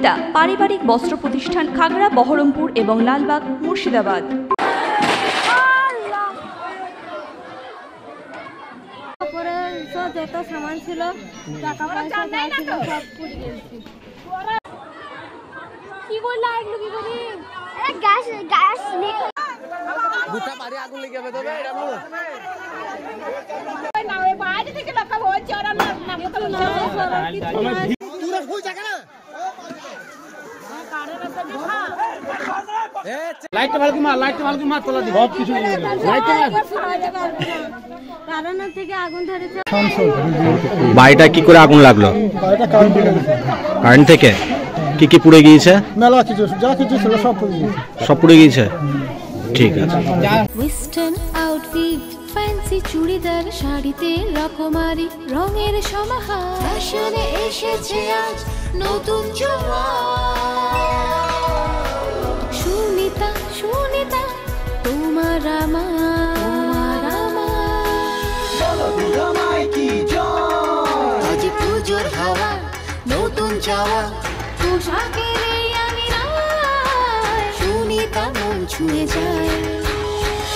সুনিতা পারিবারিক বস্ত্র প্রতিষ্ঠান, খাগড়া, বহরমপুর এবং লালবাগ, মুর্শিদাবাদ। যত সামান ছিল, টাকা পয়সা যা ছিল সব পুড়ে গেছে। কি করলা এগুলো কি করি? এ গ্যাস গ্যাস লিক গোটা বাড়ি আগুন লেগে যাবে তবে এটা বলো না, ওই বাইরে থেকে লোক হচ্ছে ওরা না তো তুই ফুল জায়গা না লাইটটা ভালো করে মার তোলা দি সব কিছু লাইটটা কারণ থেকে আগুন ধরেছে। বাড়িটা কি করে আগুন লাগলো? বাড়িটা কারেন্ট থেকে কি কি পুড়ে গিয়েছে? মেলা কিছু যা কিছু ছিল সব পুড়ে গিয়েছে। সব পুড়ে গিয়েছে, ঠিক আছে। ওয়েস্টার্ন আউটফিট, ফ্যান্সি চুড়িদার, শাড়িতে রকমারি রঙের সমাহার, ফ্যাশনে এসেছে আজ নতুন সুনিতা, সুনিতা তোমার আমার আজ পুজোর হাওয়া, নতুন চাওয়া পোশাকের আমি সুনিতা মন ছুঁয়ে যায়।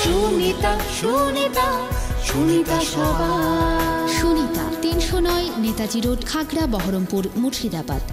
সুনিতা, সুনিতা, সুনিতা সবার। সুনিতা 309 নেতাজি রোড, খাগড়া, বহরমপুর, মুর্শিদাবাদ।